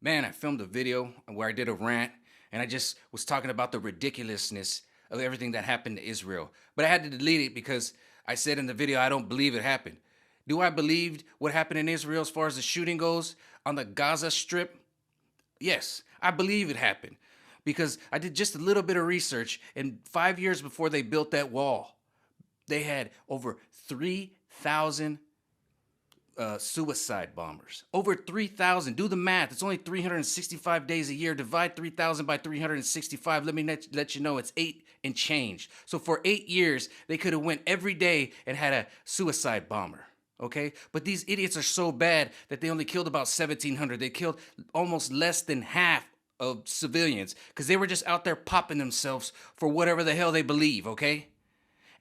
Man, I filmed a video where I did a rant and I just was talking about the ridiculousness of everything that happened to Israel. But I had to delete it because I said in the video, I don't believe it happened. Do I believe what happened in Israel as far as the shooting goes on the Gaza Strip? Yes, I believe it happened because I did just a little bit of research, and 5 years before they built that wall, they had over 3,000 suicide bombers. Over 3,000. Do the math. It's only 365 days a year. Divide 3,000 by 365. Let me let you know it's 8 and change. So for 8 years, they could have went every day and had a suicide bomber. Okay? But these idiots are so bad that they only killed about 1,700. They killed almost less than half of civilians because they were just out there popping themselves for whatever the hell they believe, okay?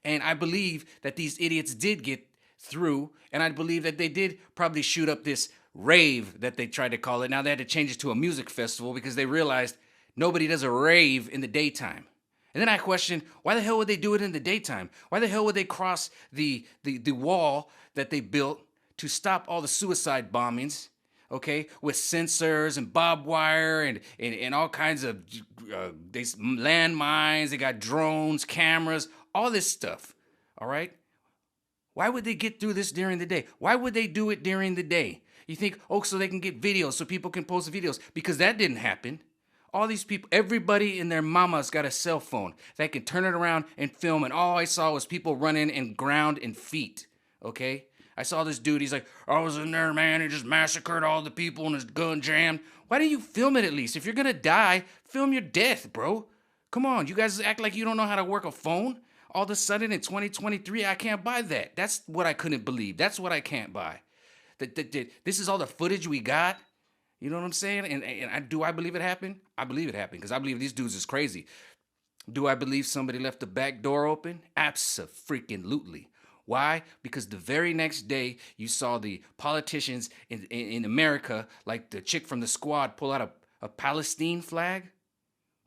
And I believe that these idiots did get through, and I believe that they did probably shoot up this rave that they tried to call it. Now they had to change it to a music festival because they realized nobody does a rave in the daytime. And then I questioned, why the hell would they do it in the daytime? Why the hell would they cross the wall that they built to stop all the suicide bombings, with sensors and barbed wire and all kinds of landmines. They got drones, cameras, all this stuff, all right? Why would they get through this during the day? Why would they do it during the day? You think, so they can get videos, so people can post videos. Because that didn't happen. All these people, everybody and their mama's got a cell phone that can turn it around and film. And all I saw was people running and ground and feet, okay? I saw this dude, he's like, I was in there, man, and just massacred all the people and his gun jammed. Why don't you film it at least? If you're gonna die, film your death, bro. Come on, you guys act like you don't know how to work a phone? All of a sudden in 2023, I can't buy that. That's what I couldn't believe. That's what I can't buy. This is all the footage we got. You know what I'm saying? And do I believe it happened? I believe it happened because I believe these dudes is crazy. Do I believe somebody left the back door open? Abso-freaking-lutely. Why? Because the very next day, you saw the politicians in America, like the chick from the Squad, pull out a Palestine flag.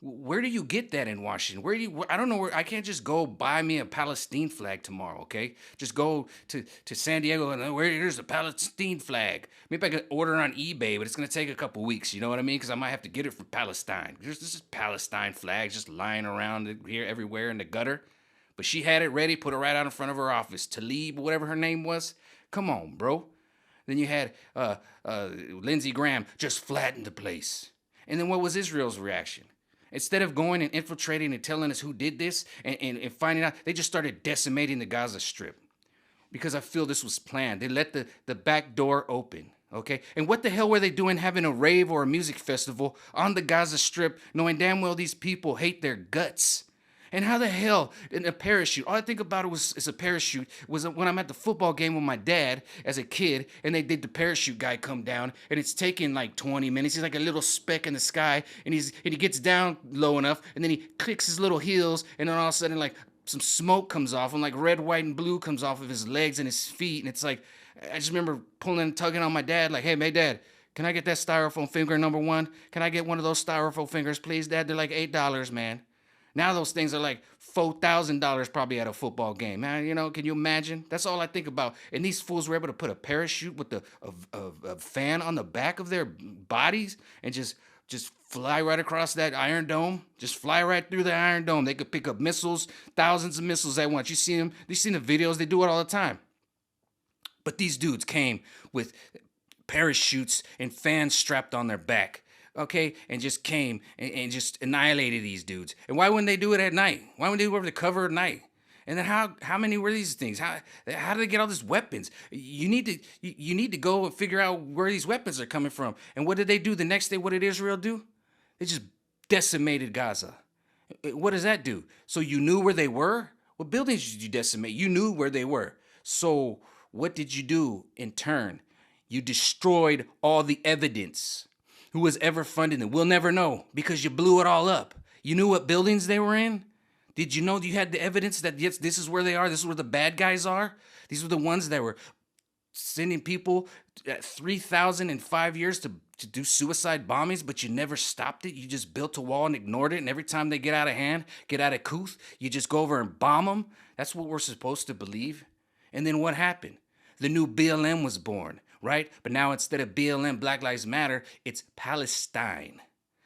Where do you get that in Washington? I don't know where. I can't just go buy me a Palestine flag tomorrow, okay? Just go to San Diego and here's a Palestine flag. Maybe I could order it on eBay, but it's going to take a couple weeks, you know what I mean? Because I might have to get it from Palestine. This is Palestine flags just lying around here everywhere in the gutter. But she had it ready, put it right out in front of her office. Talib, whatever her name was. Come on, bro. Then you had Lindsey Graham just flattened the place. And then what was Israel's reaction? Instead of going and infiltrating and telling us who did this and finding out, they just started decimating the Gaza Strip. Because I feel this was planned. They let the back door open, okay? And what the hell were they doing having a rave or a music festival on the Gaza Strip knowing damn well these people hate their guts? And how the hell in a parachute? All I think about is a parachute was when I'm at the football game with my dad as a kid, and they did the parachute guy come down, and it's taking like 20 minutes. He's like a little speck in the sky, and he gets down low enough, and then he clicks his little heels, and then all of a sudden like some smoke comes off, and like red, white, and blue comes off of his legs and his feet, and it's like I just remember tugging on my dad, like, hey, Dad. Can I get that styrofoam finger number 1? Can I get one of those styrofoam fingers, please, Dad? They're like $8, man. Now those things are like $4,000 probably at a football game. Man, can you imagine? That's all I think about. And these fools were able to put a parachute with a fan on the back of their bodies and just fly right across that Iron Dome. Just fly right through the Iron Dome. They could pick up missiles, thousands of missiles at once. You've seen the videos. They do it all the time. But these dudes came with parachutes and fans strapped on their back. Okay, and just came and just annihilated these dudes. And why wouldn't they do it at night? Why wouldn't they do it over the cover at night? And then how many were these things? How do they get all these weapons? You need to go and figure out where these weapons are coming from. And what did they do the next day? What did Israel do? They just decimated Gaza. What does that do? So you knew where they were? What buildings did you decimate? You knew where they were. So what did you do in turn? You destroyed all the evidence. Who was ever funding them? We'll never know because you blew it all up. You knew what buildings they were in? Did you know you had the evidence that yes, this is where they are? This is where the bad guys are? These were the ones that were sending people at 3,000 in 5 years to do suicide bombings, but you never stopped it. You just built a wall and ignored it. And every time they get out of hand, get out of couth, you just go over and bomb them. That's what we're supposed to believe. And then what happened? The new BLM was born. right? But now instead of BLM, Black Lives Matter, it's Palestine.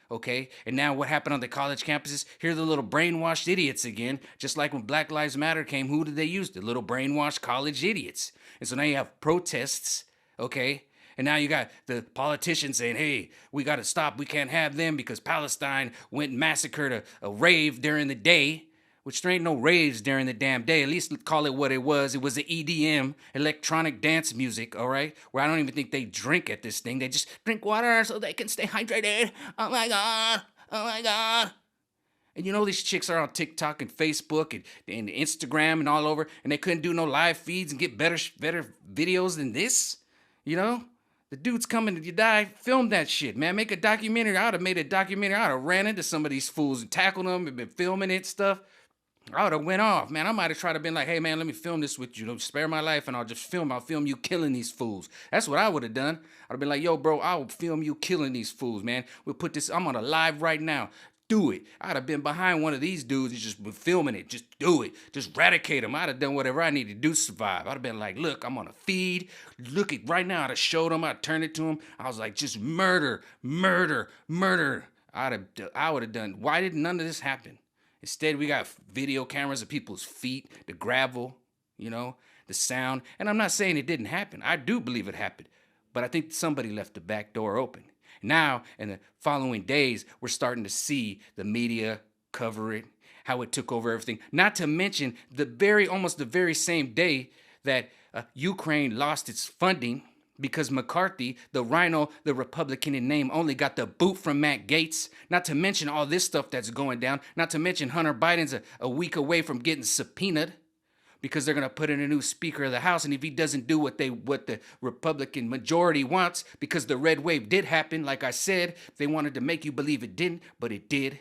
Okay? And now what happened on the college campuses? Here are the little brainwashed idiots again. Just like when Black Lives Matter came, who did they use? The little brainwashed college idiots. And so now you have protests, okay? And now you got the politicians saying, hey, we got to stop. We can't have them because Palestine went and massacred a rave during the day, which there ain't no raves during the damn day. At least call it what it was. It was the EDM, electronic dance music, all right? Where I don't even think they drink at this thing. They just drink water so they can stay hydrated. Oh, my God. Oh, my God. And you know these chicks are on TikTok and Facebook and Instagram and all over, and they couldn't do no live feeds and get better videos than this, you know? The dude's coming to die. Film that shit, man. Make a documentary. I would have made a documentary. I would have ran into some of these fools and tackled them and been filming it stuff. I would have went off, man. I might have tried to been like, hey, man, let me film this with you. Don't spare my life, and I'll film you killing these fools. That's what I would have done. I'd have been like, yo, bro, I'll film you killing these fools, man. We'll put this, I'm on a live right now. Do it. I'd have been behind one of these dudes and just been filming it. Just do it. Just eradicate them. I'd have done whatever I needed to do to survive. I'd have been like, look, I'm on a feed. Look at right now. I'd have showed them. I'd turned it to them. I was like, just murder, murder, murder. I would have done. Why did none of this happen? Instead, we got video cameras of people's feet, the gravel, you know, the sound. And I'm not saying it didn't happen. I do believe it happened. But I think somebody left the back door open. Now, in the following days, we're starting to see the media cover it, how it took over everything. Not to mention almost the very same day that Ukraine lost its funding because McCarthy, the rhino, the Republican in name, only got the boot from Matt Gaetz. Not to mention all this stuff that's going down. Not to mention Hunter Biden's a week away from getting subpoenaed, because they're going to put in a new Speaker of the House, and if he doesn't do what the Republican majority wants, because the red wave did happen, like I said, they wanted to make you believe it didn't, but it did.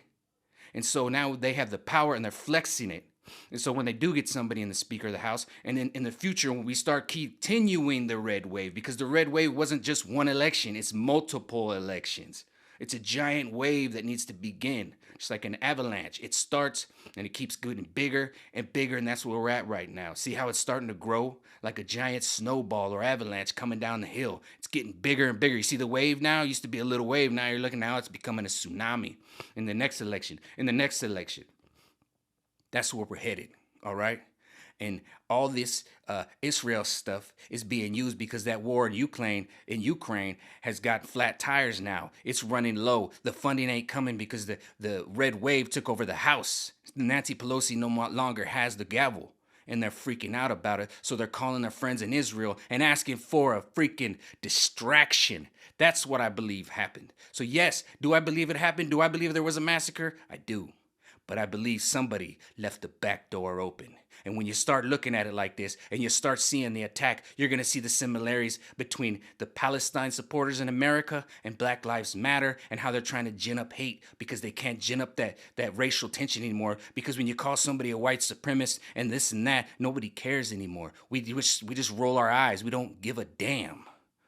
And so now they have the power and they're flexing it. And so when they do get somebody in the Speaker of the House, and then in the future when we start continuing the red wave, because the red wave wasn't just one election, it's multiple elections. It's a giant wave that needs to begin. Just like an avalanche. It starts and it keeps getting bigger and bigger, and that's where we're at right now. See how it's starting to grow? Like a giant snowball or avalanche coming down the hill. It's getting bigger and bigger. You see the wave now? It used to be a little wave. Now you're looking, now it's becoming a tsunami. In the next election. That's where we're headed, all right? And all this Israel stuff is being used because that war in Ukraine has got flat tires now. It's running low. The funding ain't coming because the red wave took over the House. Nancy Pelosi no longer has the gavel, and they're freaking out about it. So they're calling their friends in Israel and asking for a freaking distraction. That's what I believe happened. So yes, do I believe it happened? Do I believe there was a massacre? I do. But I believe somebody left the back door open. And when you start looking at it like this and you start seeing the attack, you're going to see the similarities between the Palestine supporters in America and Black Lives Matter, and how they're trying to gin up hate because they can't gin up that racial tension anymore. Because when you call somebody a white supremacist and this and that, nobody cares anymore. We just roll our eyes. We don't give a damn.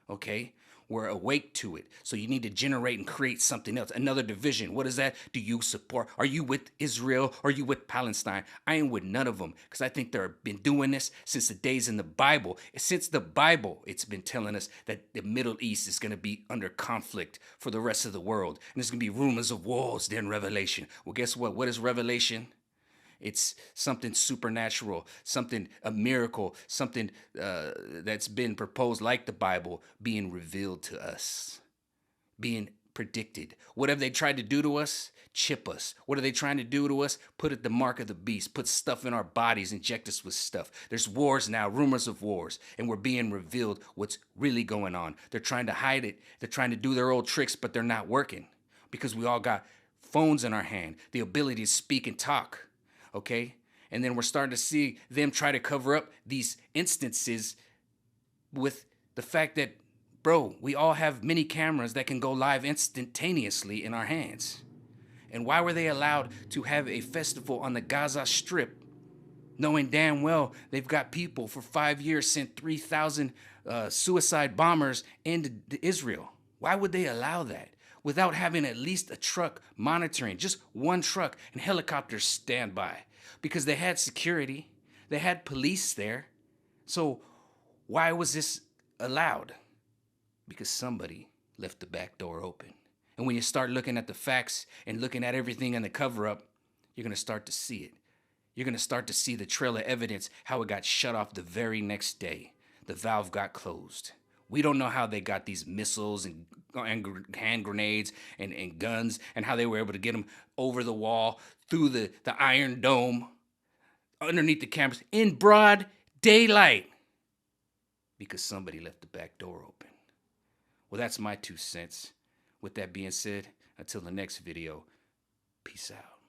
Okay? We're awake to it. So you need to generate and create something else. Another division. What is that? Do you support? Are you with Israel? Or are you with Palestine? I ain't with none of them, because I think they've been doing this since the days in the Bible. Since the Bible, it's been telling us that the Middle East is going to be under conflict for the rest of the world. And there's going to be rumors of wars then Revelation. Well, guess what? What is Revelation? It's something supernatural, a miracle, something that's been proposed like the Bible being revealed to us, being predicted. What have they tried to do to us? Chip us. What are they trying to do to us? Put it the mark of the beast, put stuff in our bodies, inject us with stuff. There's wars now, rumors of wars, and we're being revealed what's really going on. They're trying to hide it. They're trying to do their old tricks, but they're not working, because we all got phones in our hand, the ability to speak and talk. Okay? And then we're starting to see them try to cover up these instances with the fact that, bro, we all have mini cameras that can go live instantaneously in our hands. And why were they allowed to have a festival on the Gaza Strip, knowing damn well they've got people for 5 years sent 3,000 suicide bombers into Israel? Why would they allow that? Without having at least a truck monitoring, just one truck, and helicopters stand by. Because they had security, they had police there. So why was this allowed? Because somebody left the back door open. And when you start looking at the facts and looking at everything in the cover up, you're going to start to see it. You're going to start to see the trail of evidence, how it got shut off the very next day. The valve got closed. We don't know how they got these missiles and hand grenades and guns, and how they were able to get them over the wall, through the Iron Dome, underneath the cameras, in broad daylight. Because somebody left the back door open. Well, that's my 2 cents. With that being said, until the next video, peace out.